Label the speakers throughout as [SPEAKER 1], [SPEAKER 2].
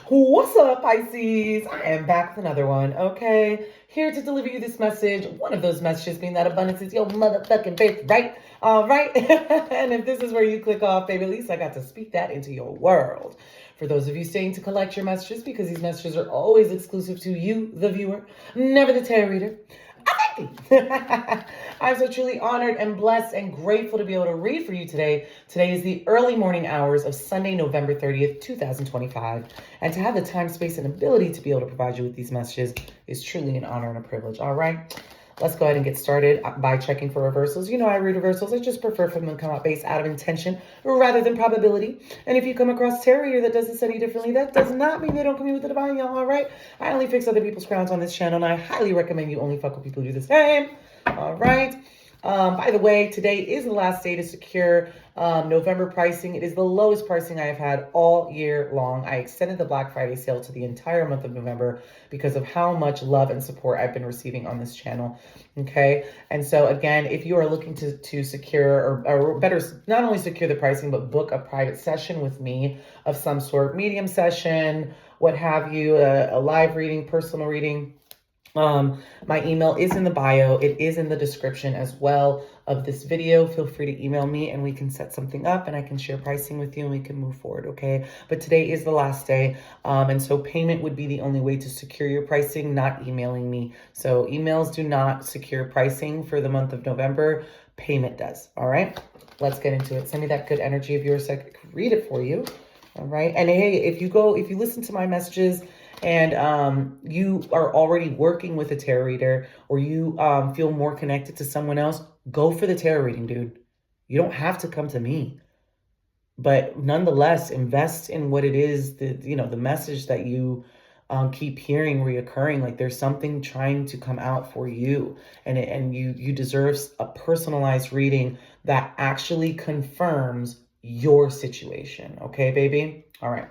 [SPEAKER 1] What's up, Pisces? I am back with another one, okay? Here to deliver you this message. One of those messages being that abundance is your motherfucking faith, right? All right. And if this is where you click off, baby, at least I got to speak that into your world. For those of you staying to collect your messages, because these messages are always exclusive to you, the viewer, never the tarot reader. I'm so truly honored and blessed and grateful to be able to read for you today. Today is the early morning hours of Sunday, November 30th, 2025. And to have the time, space, and ability to be able to provide you with these messages is truly an honor and a privilege. All right. Let's go ahead and get started by checking for reversals. You know I read reversals. I just prefer for them to come out based out of intention rather than probability. And if you come across a tarot reader that does this any differently, that does not mean they don't come in with the divine, y'all, all right? I only fix other people's crowns on this channel, and I highly recommend you only fuck with people who do the same. All right. By the way, today is the last day to secure November pricing. It is the lowest pricing I have had all year long. I extended the Black Friday sale to the entire month of November because of how much love and support I've been receiving on this channel. Okay. And so again, if you are looking to secure or better, not only secure the pricing, but book a private session with me of some sort, medium session, what have you, a live reading, personal reading. My email is in the bio. It is in the description as well of this video. Feel free to email me and we can set something up and I can share pricing with you and we can move forward. Okay. But today is the last day. And so payment would be the only way to secure your pricing, not emailing me. So emails do not secure pricing for the month of November. Payment does. All right. Let's get into it. Send me that good energy of yours so I can read it for you. All right. And hey, if you listen to my messages and you are already working with a tarot reader or you feel more connected to someone else, go for the tarot reading, dude. You don't have to come to me. But nonetheless, invest in what it is, the message that you keep hearing reoccurring. Like there's something trying to come out for you. And you deserve a personalized reading that actually confirms your situation. Okay, baby? All right.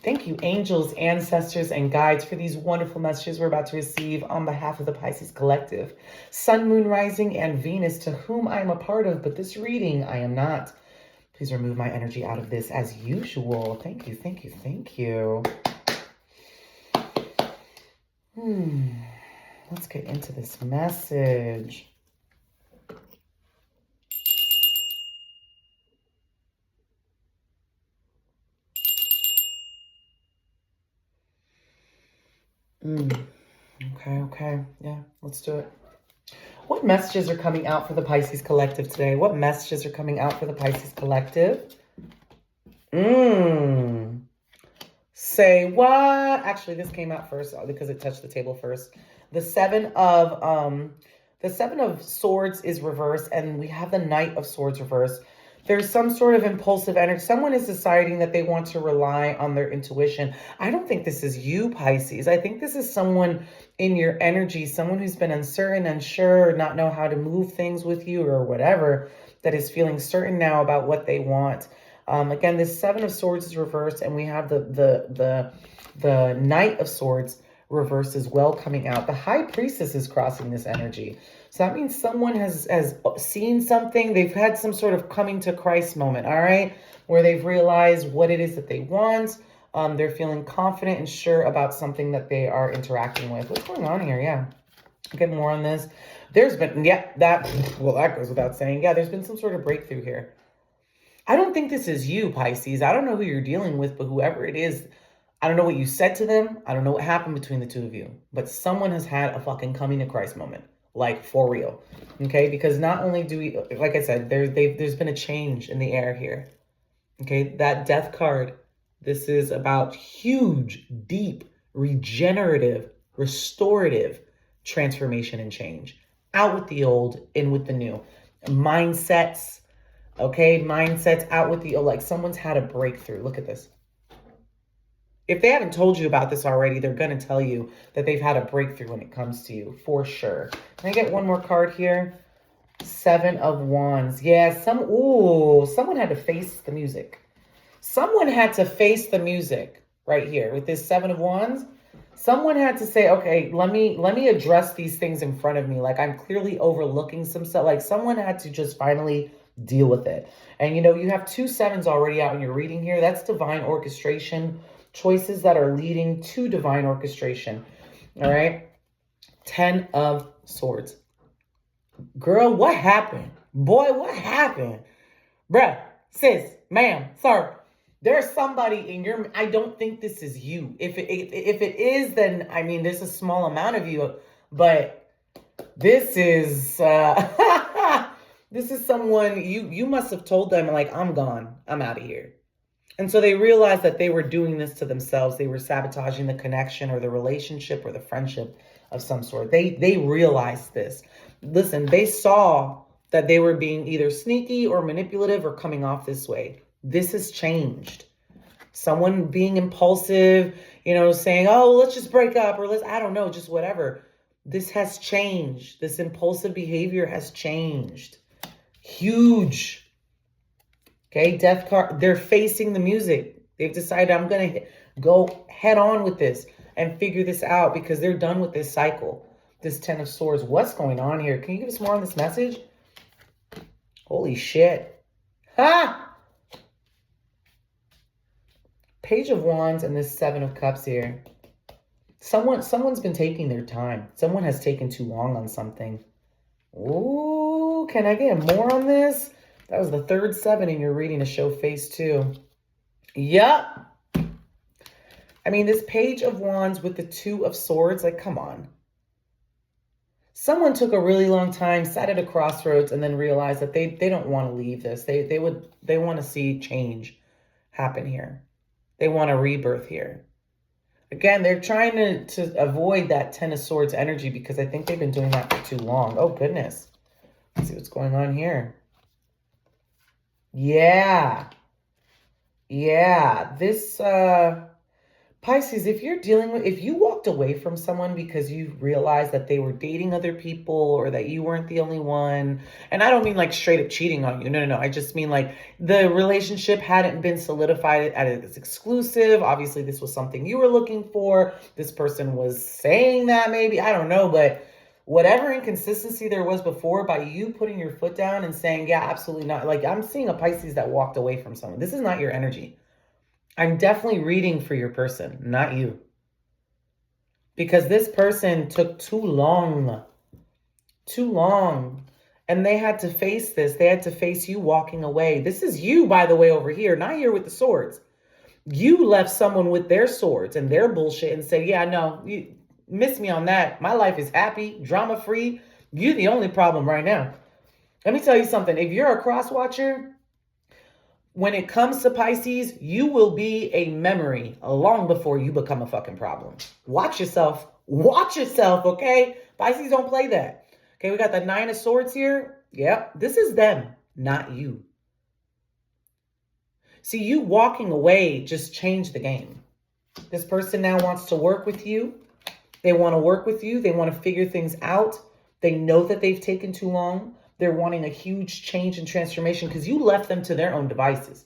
[SPEAKER 1] Thank you, angels, ancestors, and guides for these wonderful messages we're about to receive on behalf of the Pisces Collective. Sun, Moon, Rising, and Venus, to whom I am a part of, but this reading I am not. Please remove my energy out of this as usual. Thank you, thank you, thank you. Let's get into this message. Okay. Yeah, let's do it. What messages are coming out for the Pisces Collective today? What messages are coming out for the Pisces Collective? Say what? Actually, this came out first because it touched the table first. The Seven of Swords is reversed, and we have the Knight of Swords reversed. There's some sort of impulsive energy. Someone is deciding that they want to rely on their intuition. I don't think this is you, Pisces. I think this is someone in your energy, someone who's been uncertain, unsure, not know how to move things with you or whatever, that is feeling certain now about what they want. Again, this Seven of Swords is reversed, and we have the Knight of Swords reversed as well coming out. The High Priestess is crossing this energy. So that means someone has seen something. They've had some sort of coming to Christ moment, all right, where they've realized what it is that they want. They're feeling confident and sure about something that they are interacting with. What's going on here? Yeah. Get more on this. There's been, that goes without saying. Yeah, there's been some sort of breakthrough here. I don't think this is you, Pisces. I don't know who you're dealing with, but whoever it is, I don't know what you said to them. I don't know what happened between the two of you, but someone has had a fucking coming to Christ moment. Like for real. Okay. Because not only do we, like I said, there's been a change in the air here. Okay. That Death card, this is about huge, deep, regenerative, restorative transformation and change. Out with the old, in with the new. Mindsets. Okay. Mindsets out with the old. Like someone's had a breakthrough. Look at this. If they haven't told you about this already, they're going to tell you that they've had a breakthrough when it comes to you, for sure. Can I get one more card here? Seven of Wands. Yeah, someone had to face the music. Someone had to face the music right here with this Seven of Wands. Someone had to say, okay, let me address these things in front of me. Like I'm clearly overlooking some stuff. Like someone had to just finally Deal with it. And you have 2 7s already out in your reading here. That's divine orchestration, choices that are leading to divine orchestration. All right. 10 of Swords. Girl, what happened? Boy, what happened? Bruh, sis, ma'am, sir. There's somebody in your... I don't think this is you. If it is, then, I mean, there's a small amount of you. But this is... this is someone... You must have told them, like, I'm gone. I'm out of here. And so they realized that they were doing this to themselves. They were sabotaging the connection or the relationship or the friendship of some sort. They realized this. Listen, they saw that they were being either sneaky or manipulative or coming off this way. This has changed. Someone being impulsive, saying, oh, let's just break up, or I don't know, just whatever. This has changed. This impulsive behavior has changed. Huge. Okay, Death card, they're facing the music. They've decided, I'm going to go head on with this and figure this out because they're done with this cycle. This 10 of Swords. What's going on here? Can you give us more on this message? Holy shit. Ha! Page of Wands and this 7 of Cups here. Someone's been taking their time. Someone has taken too long on something. Ooh, can I get more on this? That was the third 7 in your reading to show face 2. Yup. I mean, this Page of Wands with the 2 of Swords, like, come on. Someone took a really long time, sat at a crossroads, and then realized that they don't want to leave this. They want to see change happen here. They want a rebirth here. Again, they're trying to avoid that 10 of Swords energy because I think they've been doing that for too long. Oh, goodness. Let's see what's going on here. Yeah. Yeah. This, Pisces, if you walked away from someone because you realized that they were dating other people or that you weren't the only one, and I don't mean like straight up cheating on you. No. I just mean like the relationship hadn't been solidified as exclusive. Obviously, this was something you were looking for. This person was saying that maybe, I don't know, but whatever inconsistency there was before, by you putting your foot down and saying, yeah, absolutely not. Like, I'm seeing a Pisces that walked away from someone. This is not your energy. I'm definitely reading for your person, not you. Because this person took too long. Too long. And they had to face this. They had to face you walking away. This is you, by the way, over here, not here with the swords. You left someone with their swords and their bullshit and said, yeah, no, you miss me on that. My life is happy, drama-free. You're the only problem right now. Let me tell you something. If you're a crosswatcher, when it comes to Pisces, you will be a memory long before you become a fucking problem. Watch yourself. Watch yourself, okay? Pisces don't play that. Okay, we got the 9 of Swords here. Yep, this is them, not you. See, you walking away just changed the game. This person now wants to work with you. They want to work with you. They want to figure things out. They know that they've taken too long. They're wanting a huge change and transformation because you left them to their own devices.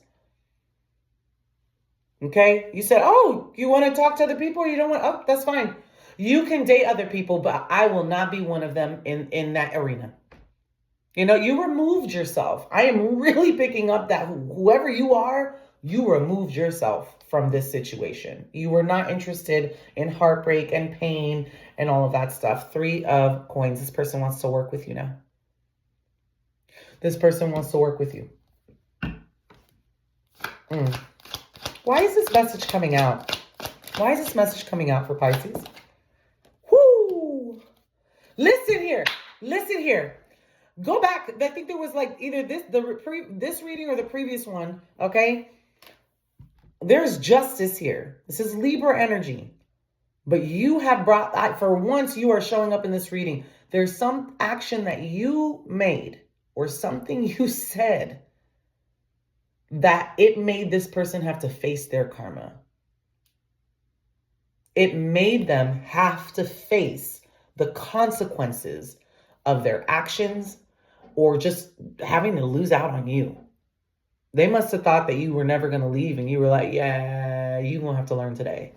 [SPEAKER 1] Okay? You said, oh, you want to talk to other people? You don't want... Oh, that's fine. You can date other people, but I will not be one of them in that arena. You removed yourself. I am really picking up that whoever you are, you removed yourself from this situation. You were not interested in heartbreak and pain and all of that stuff. 3 of Coins. This person wants to work with you now. This person wants to work with you. Why is this message coming out? Why is this message coming out for Pisces? Whoo! Listen here. Listen here. Go back. I think there was like either this reading or the previous one. Okay. There's justice here. This is Libra energy. But you have brought, for once you are showing up in this reading. There's some action that you made or something you said that it made this person have to face their karma. It made them have to face the consequences of their actions or just having to lose out on you. They must have thought that you were never going to leave and you were like, yeah, you're going to have to learn today.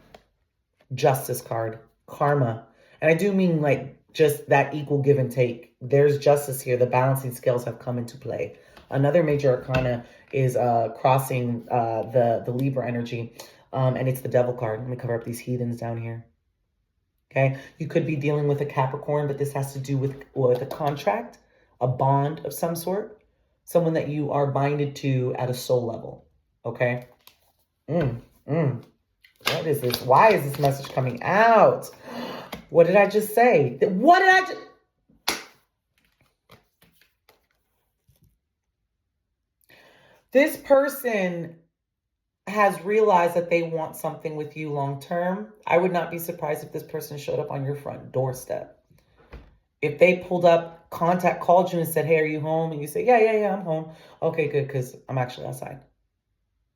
[SPEAKER 1] Justice card, karma. And I do mean like just that equal give and take. There's justice here. The balancing scales have come into play. Another major arcana is crossing the Libra energy, and it's the Devil card. Let me cover up these heathens down here. Okay, you could be dealing with a Capricorn, but this has to do with a contract, a bond of some sort, someone that you are binded to at a soul level. Okay. What is this? Why is this message coming out? What did I just say? What did I just... This person has realized that they want something with you long term. I would not be surprised if this person showed up on your front doorstep. If they pulled up, called you and said, hey, are you home? And you say, yeah, I'm home. Okay, good, because I'm actually outside.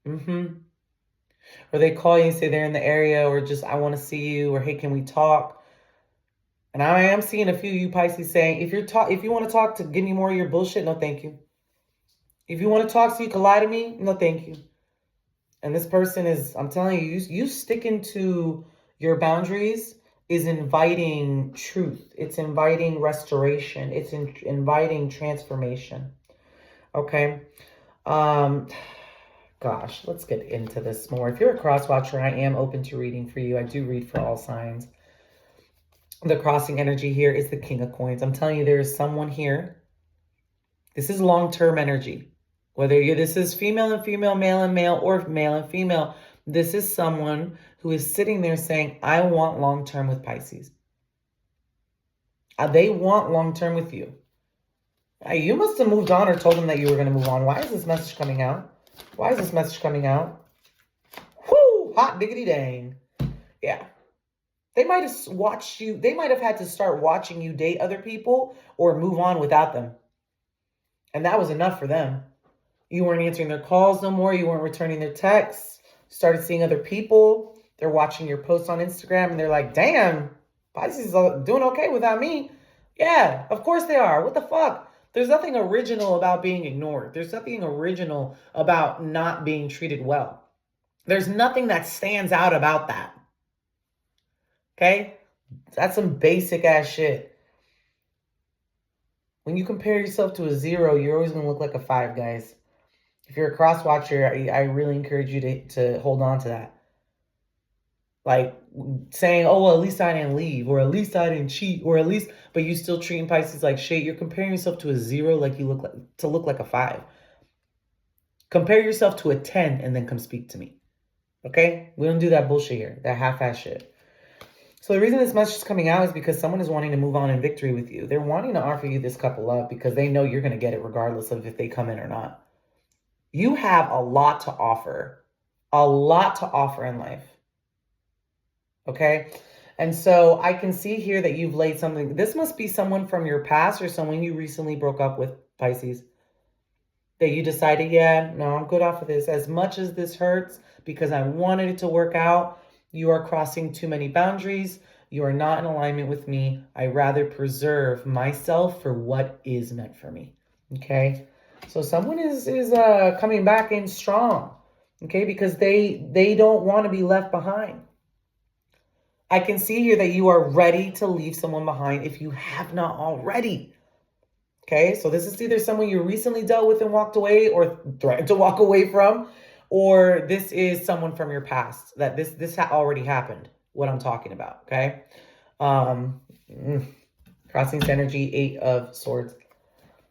[SPEAKER 1] Or they call you and say they're in the area, or just, I want to see you, or hey, can we talk? And I am seeing a few of you Pisces saying, if you want to talk to give me more of your bullshit, no thank you. If you want to talk so you can lie to me, no thank you. And this person is, I'm telling you, you sticking to your boundaries is inviting truth. It's inviting restoration. It's inviting transformation. Okay. Gosh, let's get into this more. If you're a crosswatcher, I am open to reading for you. I do read for all signs. The crossing energy here is the King of Coins. I'm telling you, there is someone here. This is long-term energy. Whether this is female and female, male and male, or male and female, this is someone who is sitting there saying, I want long-term with Pisces. They want long-term with you. You must have moved on or told them that you were going to move on. Why is this message coming out? Why is this message coming out? Whoo! Hot diggity dang. Yeah. They might have watched you. They might have had to start watching you date other people or move on without them. And that was enough for them. You weren't answering their calls no more. You weren't returning their texts. Started seeing other people. They're watching your posts on Instagram and they're like, damn, Pisces is doing okay without me. Yeah, of course they are. What the fuck? There's nothing original about being ignored. There's nothing original about not being treated well. There's nothing that stands out about that. Okay? That's some basic ass shit. When you compare yourself to a 0, you're always going to look like a 5, guys. If you're a cross watcher, I really encourage you to hold on to that. Like saying, oh, well, at least I didn't leave, or at least I didn't cheat, or at least, but you still treating Pisces like shit. You're comparing yourself to a 0 like you look like a 5. Compare yourself to a 10 and then come speak to me. Okay? We don't do that bullshit here, that half-ass shit. So the reason this message is coming out is because someone is wanting to move on in victory with you. They're wanting to offer you this cup of love because they know you're going to get it regardless of if they come in or not. You have a lot to offer. A lot to offer in life. Okay? And so I can see here that you've laid something. This must be someone from your past or someone you recently broke up with, Pisces. That you decided, yeah, no, I'm good off of this. As much as this hurts because I wanted it to work out, you are crossing too many boundaries. You are not in alignment with me. I rather preserve myself for what is meant for me. Okay? So someone is coming back in strong. Okay? Because they don't want to be left behind. I can see here that you are ready to leave someone behind if you have not already. Okay? So this is either someone you recently dealt with and walked away or threatened to walk away from, or this is someone from your past that this already happened, what I'm talking about, okay? Crossing energy, 8 of Swords.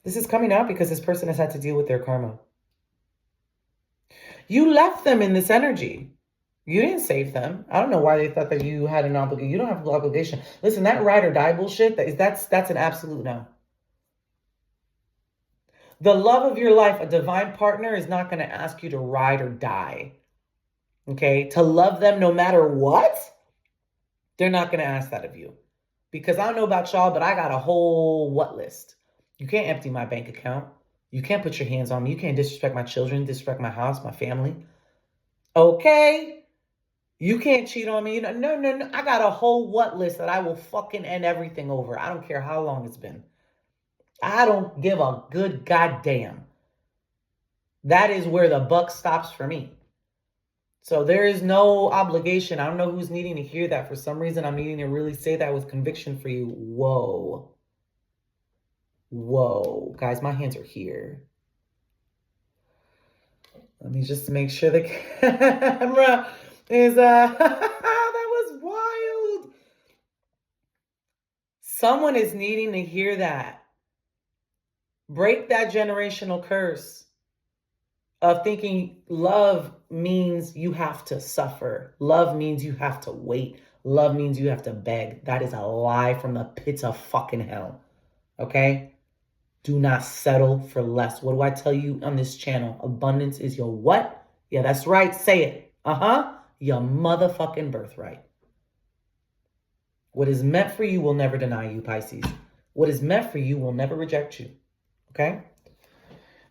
[SPEAKER 1] This is coming out because this person has had to deal with their karma. You left them in this energy. You didn't save them. I don't know why they thought that you had an obligation. You don't have an obligation. Listen, that ride or die bullshit, that's an absolute no. The love of your life, a divine partner, is not going to ask you to ride or die. Okay? To love them no matter what, they're not going to ask that of you. Because I don't know about y'all, but I got a whole what list. You can't empty my bank account. You can't put your hands on me. You can't disrespect my children, disrespect my house, my family. Okay? You can't cheat on me. No. I got a whole what list that I will fucking end everything over. I don't care how long it's been. I don't give a good goddamn. That is where the buck stops for me. So there is no obligation. I don't know who's needing to hear that. For some reason, I'm needing to really say that with conviction for you. Whoa. Whoa. Guys, my hands are here. Let me just make sure the camera is, that was wild. Someone is needing to hear that. Break that generational curse of thinking love means you have to suffer. Love means you have to wait. Love means you have to beg. That is a lie from the pits of fucking hell. Okay? Do not settle for less. What do I tell you on this channel? Abundance is your what? Yeah, that's right. Say it. Your motherfucking birthright. What is meant for you will never deny you, Pisces. What is meant for you will never reject you. Okay?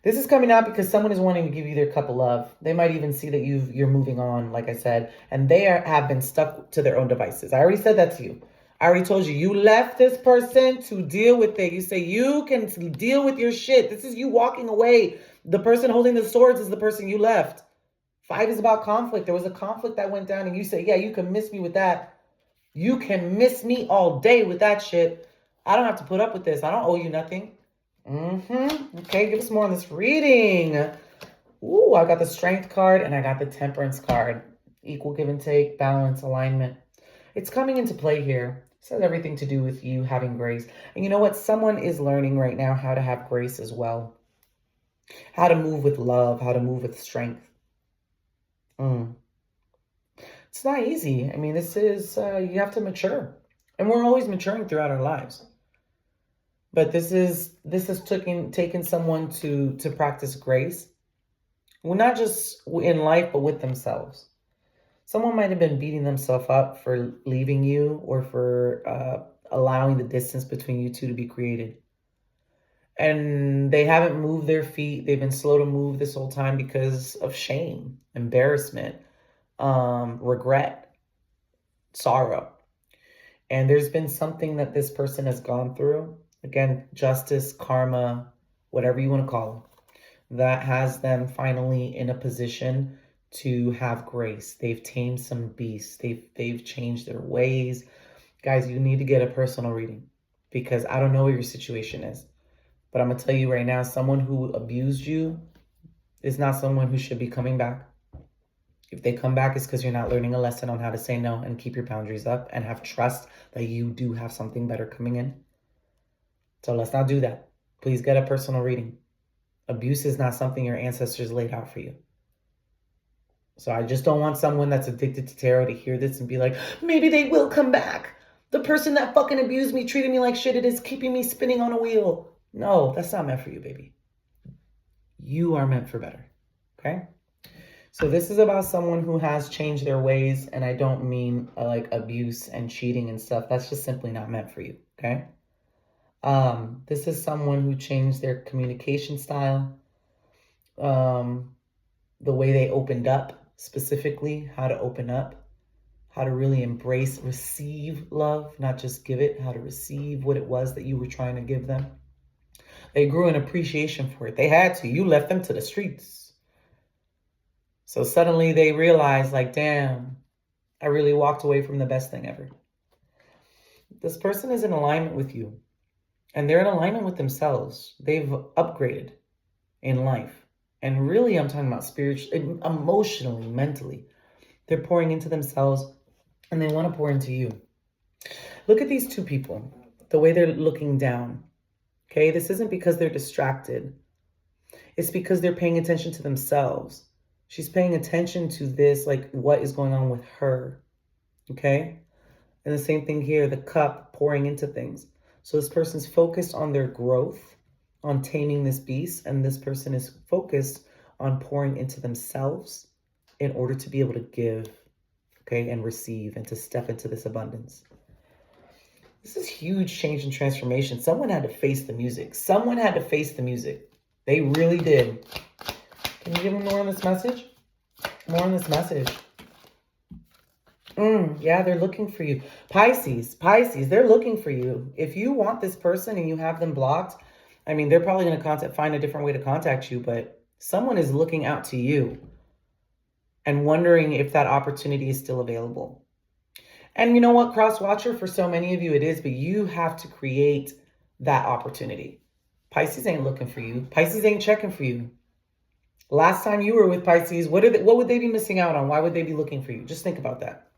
[SPEAKER 1] This is coming out because someone is wanting to give you their cup of love. They might even see that you're moving on, like I said, and they have been stuck to their own devices. I already said that to you. I already told you, you left this person to deal with it. You say you can deal with your shit. This is you walking away. The person holding the swords is the person you left. 5 is about conflict. There was a conflict that went down and you say, yeah, you can miss me with that. You can miss me all day with that shit. I don't have to put up with this. I don't owe you nothing. Okay, give us more on this reading. Ooh, I got the Strength card and I got the Temperance card. Equal give and take, balance, alignment. It's coming into play here. This has everything to do with you having grace. And you know what? Someone is learning right now how to have grace as well. How to move with love, how to move with strength. It's not easy. I mean, this is, you have to mature. And we're always maturing throughout our lives. But this is taking someone to practice grace. Well, not just in life, but with themselves. Someone might have been beating themselves up for leaving you or for allowing the distance between you two to be created. And they haven't moved their feet. They've been slow to move this whole time because of shame, embarrassment, regret, sorrow. And there's been something that this person has gone through. Again, justice, karma, whatever you want to call it, that has them finally in a position to have grace. They've tamed some beasts. They've changed their ways. Guys, you need to get a personal reading because I don't know what your situation is. But I'm going to tell you right now, someone who abused you is not someone who should be coming back. If they come back, it's because you're not learning a lesson on how to say no and keep your boundaries up and have trust that you do have something better coming in. So let's not do that. Please get a personal reading. Abuse is not something your ancestors laid out for you. So I just don't want someone that's addicted to tarot to hear this and be like, maybe they will come back. The person that fucking abused me, treated me like shit, it is keeping me spinning on a wheel. No, that's not meant for you, baby. You are meant for better. Okay? So this is about someone who has changed their ways. And I don't mean like abuse and cheating and stuff. That's just simply not meant for you. Okay? This is someone who changed their communication style, the way they opened up, specifically how to open up, how to really embrace, receive love, not just give it, how to receive what it was that you were trying to give them. They grew an appreciation for it. They had to. You left them to the streets. So suddenly they realized, like, damn, I really walked away from the best thing ever. This person is in alignment with you. And they're in alignment with themselves. They've upgraded in life. And really, I'm talking about spiritually, emotionally, mentally. They're pouring into themselves and they want to pour into you. Look at these two people, the way they're looking down. Okay, this isn't because they're distracted. It's because they're paying attention to themselves. She's paying attention to this, like what is going on with her. Okay? And the same thing here, the cup pouring into things. So this person's focused on their growth, on taming this beast, and this person is focused on pouring into themselves in order to be able to give, okay, and receive and to step into this abundance. This is huge change and transformation. Someone had to face the music. Someone had to face the music. They really did. Can you give me more on this message? More on this message. Yeah, they're looking for you. Pisces, they're looking for you. If you want this person and you have them blocked, I mean, they're probably going to find a different way to contact you, but someone is looking out to you and wondering if that opportunity is still available. And you know what, crosswatcher, for so many of you it is, but you have to create that opportunity. Pisces ain't looking for you. Pisces ain't checking for you. Last time you were with Pisces, what would they be missing out on? Why would they be looking for you? Just think about that.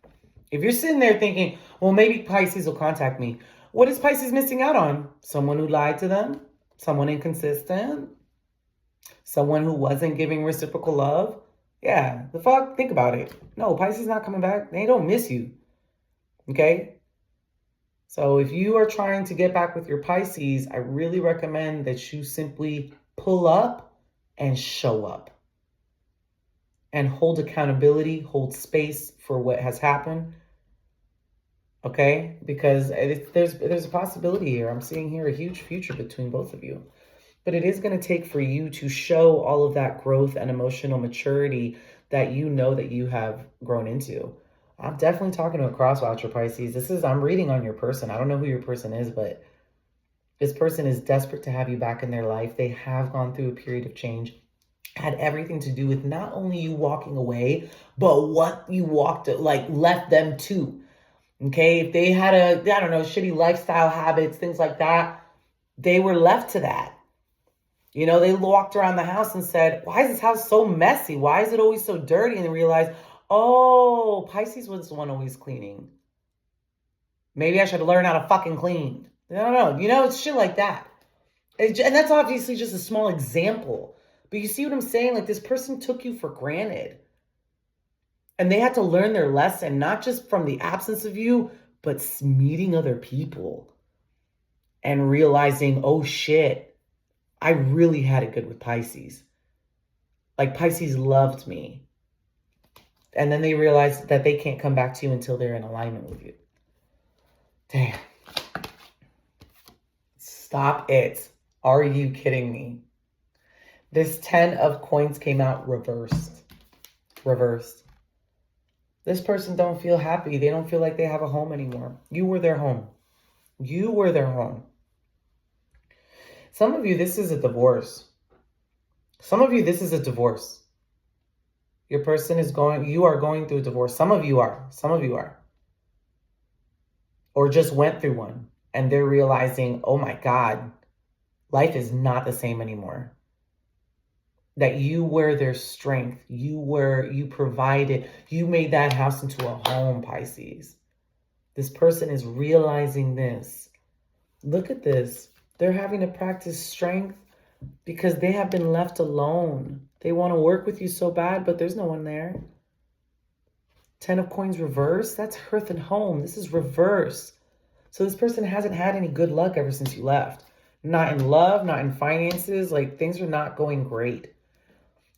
[SPEAKER 1] If you're sitting there thinking, well, maybe Pisces will contact me. What is Pisces missing out on? Someone who lied to them? Someone inconsistent? Someone who wasn't giving reciprocal love? Yeah, the fuck? Think about it. No, Pisces not coming back. They don't miss you. Okay? So if you are trying to get back with your Pisces, I really recommend that you simply pull up and show up. And hold accountability, hold space for what has happened. Okay? Because there's a possibility here. I'm seeing here a huge future between both of you. But it is going to take for you to show all of that growth and emotional maturity that you know that you have grown into. I'm definitely talking to a crosswatcher, Pisces. I'm reading on your person. I don't know who your person is, but this person is desperate to have you back in their life. They have gone through a period of change. Had everything to do with not only you walking away, but what you left them to. Okay? If they had shitty lifestyle habits, things like that, they were left to that. You know, they walked around the house and said, why is this house so messy? Why is it always so dirty? And they realized, oh, Pisces was the one always cleaning. Maybe I should learn how to fucking clean. I don't know. You know, it's shit like that. And that's obviously just a small example. But you see what I'm saying? Like, this person took you for granted. And they had to learn their lesson, not just from the absence of you, but meeting other people. And realizing, oh shit, I really had it good with Pisces. Like, Pisces loved me. And then they realized that they can't come back to you until they're in alignment with you. Damn. Stop it. Are you kidding me? This 10 of coins came out reversed. Reversed. This person don't feel happy. They don't feel like they have a home anymore. You were their home. You were their home. Some of you, this is a divorce. Some of you, this is a divorce. Your person you are going through a divorce. Some of you are. Some of you are. Or just went through one. And they're realizing, oh my God, life is not the same anymore. That you were their strength. You provided. You made that house into a home, Pisces. This person is realizing this. Look at this. They're having to practice strength because they have been left alone. They want to work with you so bad, but there's no one there. 10 of coins reverse. That's hearth and home. This is reverse. So this person hasn't had any good luck ever since you left. Not in love, not in finances. Like, things are not going great.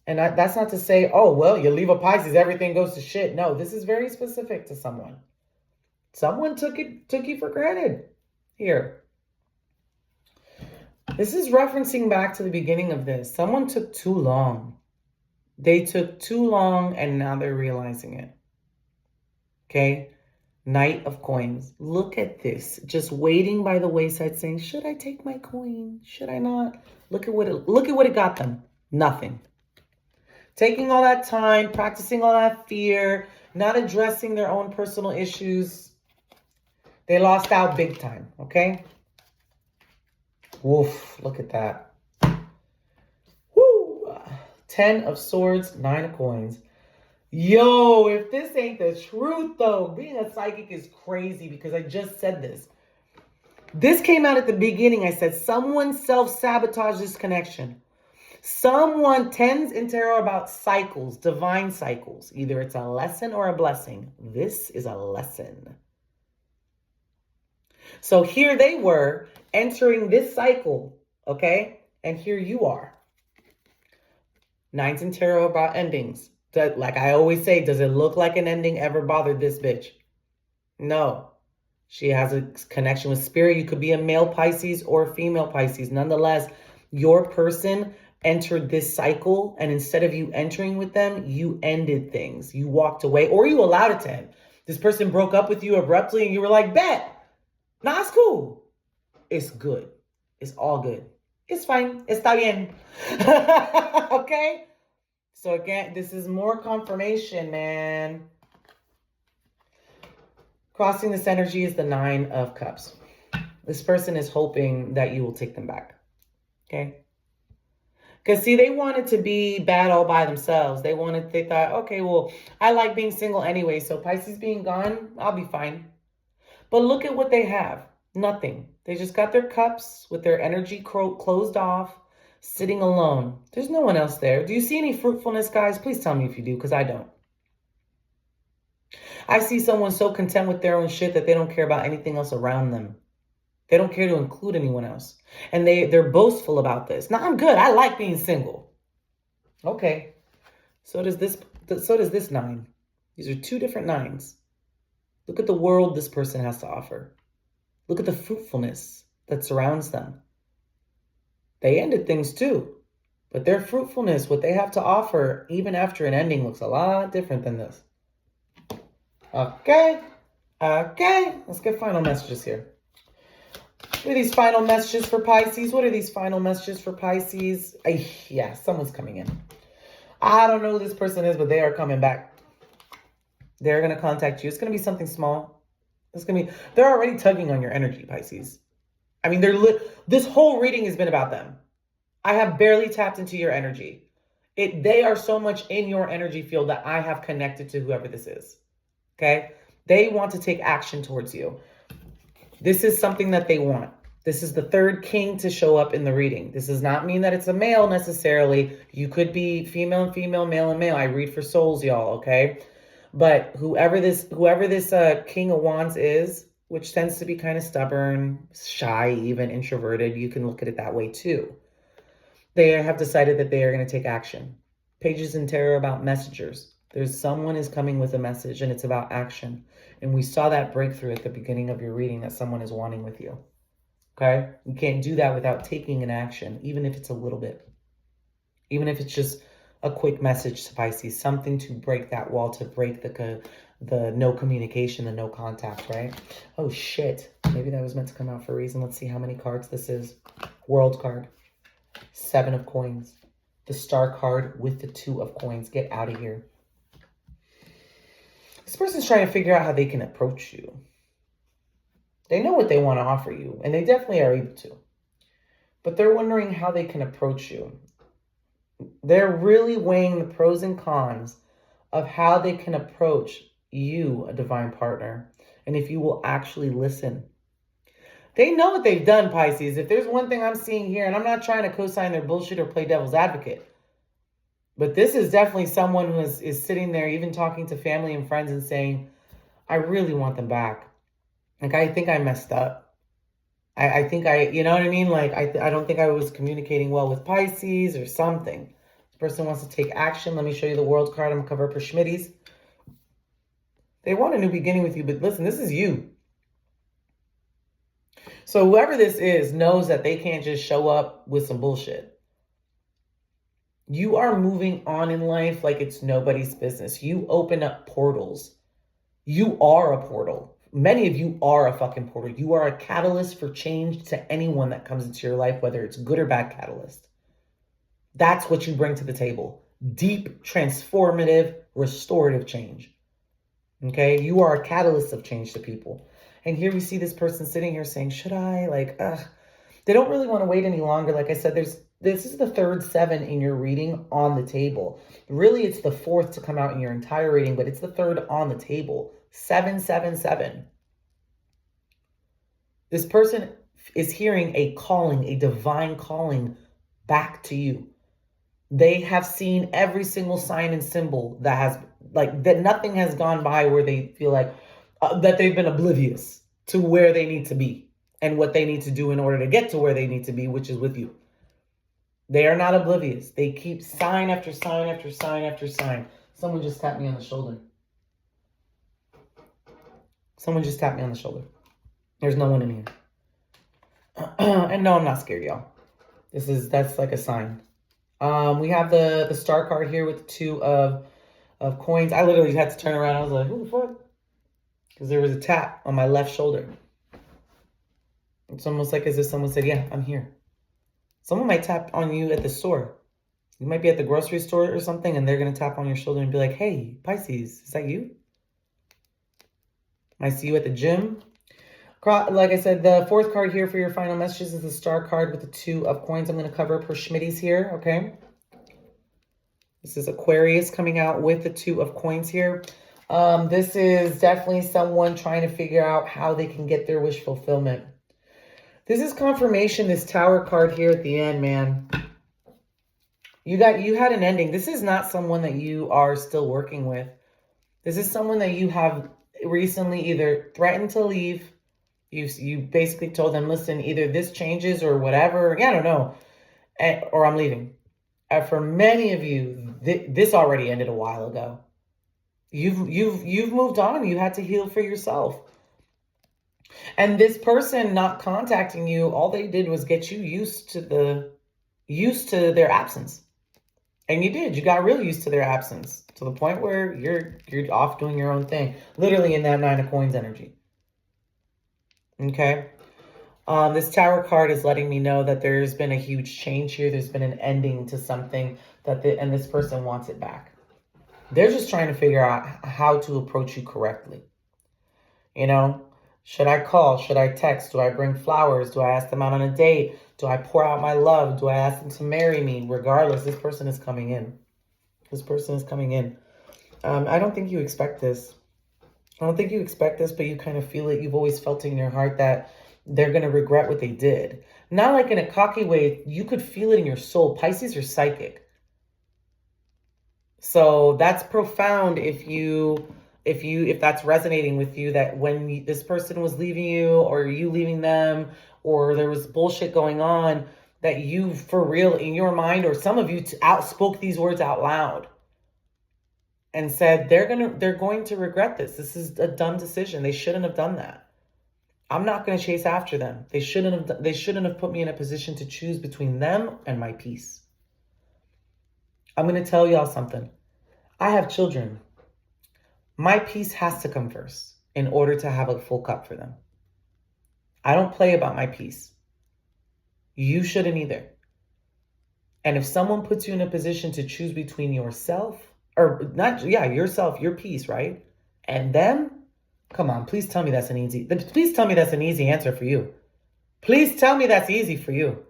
[SPEAKER 1] And that's not to say, oh, well, you leave a Pisces, everything goes to shit. No, this is very specific to someone. Someone took you for granted here. This is referencing back to the beginning of this. Someone took too long. They took too long and now they're realizing it. Okay? Knight of coins. Look at this. Just waiting by the wayside saying, should I take my coin? Should I not? Look at what it got them. Nothing. Taking all that time, practicing all that fear, not addressing their own personal issues. They lost out big time, okay? Woof, look at that. Woo! 10 of swords, 9 of coins. Yo, if this ain't the truth, though, being a psychic is crazy because I just said this. This came out at the beginning. I said, someone self-sabotaged this connection. Someone tends in tarot about cycles, divine cycles. Either it's a lesson or a blessing. This is a lesson. So here they were entering this cycle, okay? And here you are. Nines in tarot about endings. Like I always say, does it look like an ending ever bothered this bitch? No. She has a connection with spirit. You could be a male Pisces or a female Pisces. Nonetheless, your person entered this cycle, and instead of you entering with them, you ended things. You walked away, or you allowed it to end. This person broke up with you abruptly, and you were like, bet. Nah, it's cool. It's good. It's all good. It's fine. Está bien. Okay? So again, this is more confirmation, man. Crossing this energy is the 9 of Cups. This person is hoping that you will take them back. Okay? Because see, they wanted to be bad all by themselves. They thought, okay, well, I like being single anyway. So Pisces being gone, I'll be fine. But look at what they have. Nothing. They just got their cups with their energy closed off, sitting alone. There's no one else there. Do you see any fruitfulness, guys? Please tell me if you do, because I don't. I see someone so content with their own shit that they don't care about anything else around them. They don't care to include anyone else. And they're boastful about this. No, I'm good. I like being single. Okay. So does this 9. These are 2 different 9s. Look at the world this person has to offer. Look at the fruitfulness that surrounds them. They ended things too. But their fruitfulness, what they have to offer, even after an ending, looks a lot different than this. Okay. Let's get final messages here. What are these final messages for Pisces? What are these final messages for Pisces? Yeah, someone's coming in. I don't know who this person is, but they are coming back. They're going to contact you. It's going to be something small. They're already tugging on your energy, Pisces. I mean, this whole reading has been about them. I have barely tapped into your energy. They are so much in your energy field that I have connected to whoever this is. Okay? They want to take action towards you. This is something that they want. This is the 3rd king to show up in the reading. This does not mean that it's a male necessarily. You could be female and female, male and male. I read for souls, y'all, okay? But whoever this King of Wands is, which tends to be kind of stubborn, shy, even introverted, you can look at it that way too. They have decided that they are going to take action. Pages in Tarot about messengers. Someone is coming with a message and it's about action. And we saw that breakthrough at the beginning of your reading that someone is wanting with you. Okay? You can't do that without taking an action, even if it's a little bit. Even if it's just a quick message to Pisces, something to break that wall, to break the no communication, the no contact, right? Oh, shit. Maybe that was meant to come out for a reason. Let's see how many cards this is. World card. 7 of coins. The star card with the 2 of coins. Get out of here. This person's trying to figure out how they can approach you. They know what they want to offer you, and they definitely are able to. But they're wondering how they can approach you. They're really weighing the pros and cons of how they can approach you, a divine partner, and if you will actually listen. They know what they've done, Pisces. If there's one thing I'm seeing here, and I'm not trying to co-sign their bullshit or play devil's advocate, but this is definitely someone who is sitting there, even talking to family and friends and saying, I really want them back. Like, I think I messed up. I think you know what I mean? Like, I don't think I was communicating well with Pisces or something. This person wants to take action. Let me show you the world card. I'm going to cover up her schmitties. They want a new beginning with you, but listen, this is you. So whoever this is knows that they can't just show up with some bullshit. You are moving on in life like it's nobody's business. You open up portals. You are a portal. Many of you are a fucking portal. You are a catalyst for change to anyone that comes into your life, whether it's good or bad catalyst. That's what you bring to the table. Deep, transformative, restorative change. Okay? You are a catalyst of change to people. And here we see this person sitting here saying, should I? Like, they don't really want to wait any longer. Like I said, this is the 3rd 7 in your reading on the table. Really, it's the 4th to come out in your entire reading, but it's the 3rd on the table. 7, 7, 7. This person is hearing a calling, a divine calling back to you. They have seen every single sign and symbol that nothing has gone by where they feel like that they've been oblivious to where they need to be and what they need to do in order to get to where they need to be, which is with you. They are not oblivious. They keep sign after sign after sign after sign. Someone just tapped me on the shoulder. Someone just tapped me on the shoulder. There's no one in here. And no, I'm not scared, y'all. That's like a sign. We have the star card here with the 2 of coins. I literally had to turn around. I was like, who the fuck? Because there was a tap on my left shoulder. It's almost like as if someone said, yeah, I'm here. Someone might tap on you at the store. You might be at the grocery store or something, and they're going to tap on your shoulder and be like, hey, Pisces, is that you? I see you at the gym. Like I said, the fourth card here for your final messages is the Star card with the 2 of coins. I'm going to cover per Schmitty's here, okay? This is Aquarius coming out with the 2 of coins here. This is definitely someone trying to figure out how they can get their wish fulfillment. This is confirmation, this Tower card here at the end, man. You had an ending. This is not someone that you are still working with. This is someone that you have recently either threatened to leave. You basically told them, listen, either this changes or whatever. Yeah, I don't know. Or I'm leaving. For many of you, this already ended a while ago. You've moved on. You had to heal for yourself. And this person not contacting you, all they did was get you used to their absence. And you did. You got real used to their absence to the point where you're off doing your own thing. Literally in that 9 of coins energy. Okay. This Tower card is letting me know that there's been a huge change here. There's been an ending to something and this person wants it back. They're just trying to figure out how to approach you correctly. You know, should I call? Should I text? Do I bring flowers? Do I ask them out on a date? Do I pour out my love? Do I ask them to marry me? Regardless, this person is coming in. This person is coming in. I don't think you expect this. I don't think you expect this, but you kind of feel it. You've always felt in your heart that they're going to regret what they did. Not like in a cocky way. You could feel it in your soul. Pisces are psychic. So that's profound if that's resonating with you, that when this person was leaving you or you leaving them or there was bullshit going on, that you for real in your mind, or some of you spoke these words out loud and said they're going to regret this. This is a dumb decision. They shouldn't have done that. I'm not going to chase after them. They shouldn't have put me in a position to choose between them and my peace. I'm going to tell y'all something. I have children. My peace has to come first in order to have a full cup for them. I don't play about my peace. You shouldn't either. And if someone puts you in a position to choose between yourself, yourself, your peace, right? And them, come on, please tell me that's an easy answer for you. Please tell me that's easy for you.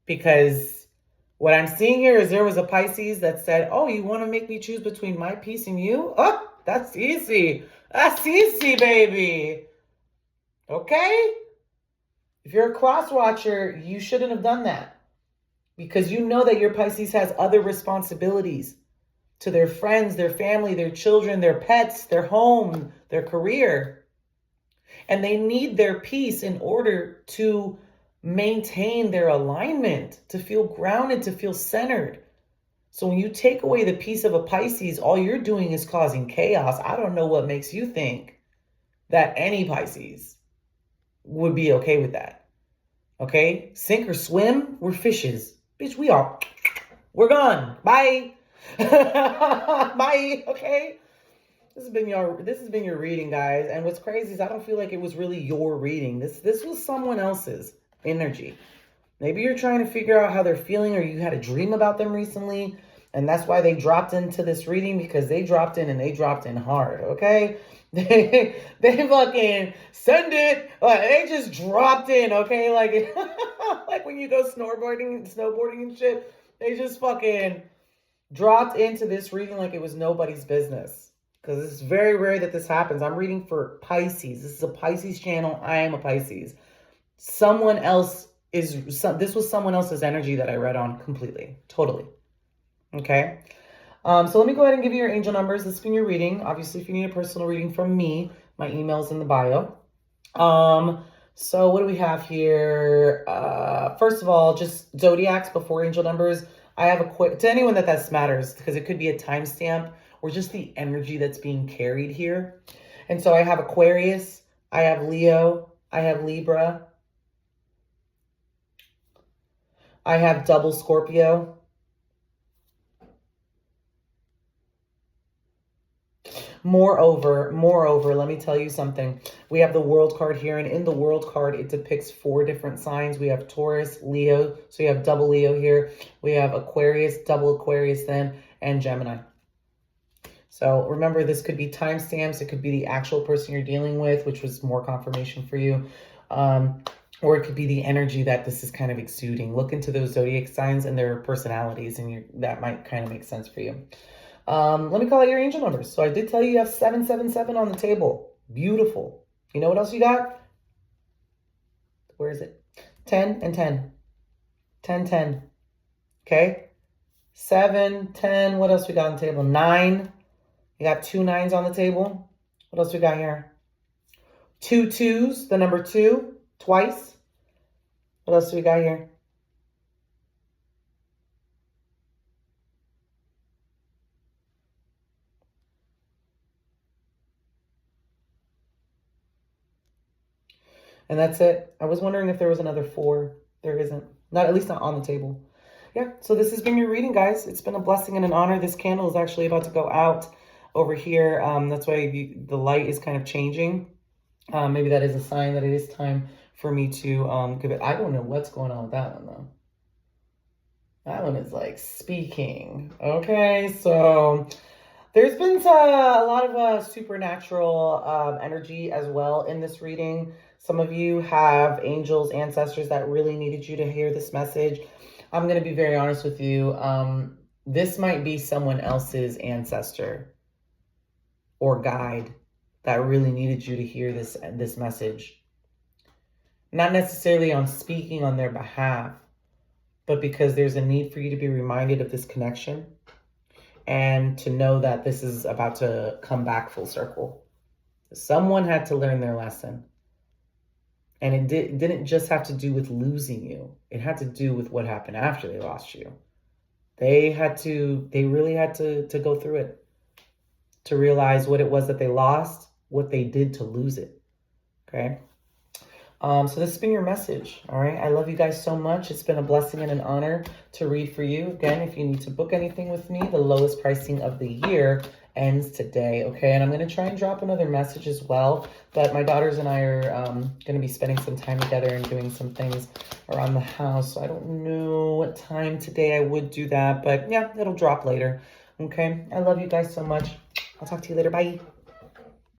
[SPEAKER 1] Because what I'm seeing here is there was a Pisces that said, oh, you want to make me choose between my peace and you? Oh, that's easy. That's easy, baby. Okay? If you're a crosswatcher, you shouldn't have done that. Because you know that your Pisces has other responsibilities to their friends, their family, their children, their pets, their home, their career. And they need their peace in order to maintain their alignment, to feel grounded, to feel centered. So when you take away the peace of a Pisces, all you're doing is causing chaos. I don't know what makes you think that any Pisces would be okay with that. Okay? Sink or swim, we're fishes. Bitch, we're gone. Bye. Bye. Okay? This has been your reading, guys. And what's crazy is I don't feel like it was really your reading. This was someone else's energy. Maybe you're trying to figure out how they're feeling, or you had a dream about them recently, and that's why they dropped into this reading, because they dropped in and they dropped in hard, okay? They fucking send it. They just dropped in, okay? Like, like when you go snowboarding and shit, they just fucking dropped into this reading like it was nobody's business. Because it's very rare that this happens. I'm reading for Pisces. This is a Pisces channel. I am a Pisces. This was someone else's energy that I read on completely. Totally. Okay. So let me go ahead and give you your angel numbers. This has been your reading. Obviously, if you need a personal reading from me, my email's in the bio. So what do we have here? First of all, just zodiacs before angel numbers. I have to anyone that matters, because it could be a timestamp or just the energy that's being carried here. And so I have Aquarius, I have Leo, I have Libra, I have double Scorpio, Moreover, let me tell you something. We have the World card here, and in the World card, it depicts 4 different signs. We have Taurus, Leo, so you have double Leo here. We have Aquarius, double Aquarius then, and Gemini. So remember, this could be timestamps. It could be the actual person you're dealing with, which was more confirmation for you. Or it could be the energy that this is kind of exuding. Look into those zodiac signs and their personalities, and that might kind of make sense for you. Let me call out your angel numbers. So I did tell you have 777 on the table. Beautiful. You know what else you got? Where is it? 10 and 10. 10, 10. Okay? 7, 10. What else we got on the table? 9. You got 2 9s on the table. What else we got here? 2 2s, the number 2, twice. What else do we got here? And that's it. I was wondering if there was another 4. There isn't. Not, at least not on the table. Yeah, so this has been your reading, guys. It's been a blessing and an honor. This candle is actually about to go out over here. That's why the light is kind of changing. Maybe that is a sign that it is time for me to give it. I don't know what's going on with that one, though. That one is like speaking. Okay, so there's been a lot of supernatural energy as well in this reading. Some of you have angels, ancestors that really needed you to hear this message. I'm going to be very honest with you. This might be someone else's ancestor or guide that really needed you to hear this message. Not necessarily on speaking on their behalf, but because there's a need for you to be reminded of this connection and to know that this is about to come back full circle. Someone had to learn their lesson. And it didn't just have to do with losing you. It had to do with what happened after they lost you. They really had to go through it to realize what it was that they lost, what they did to lose it. Okay? So this has been your message, all right? I love you guys so much. It's been a blessing and an honor to read for you. Again, if you need to book anything with me, the lowest pricing of the year ends today, okay? And I'm going to try and drop another message as well, but my daughters and I are going to be spending some time together and doing some things around the house. So I don't know what time today I would do that, but yeah, it'll drop later, okay? I love you guys so much. I'll talk to you later. Bye.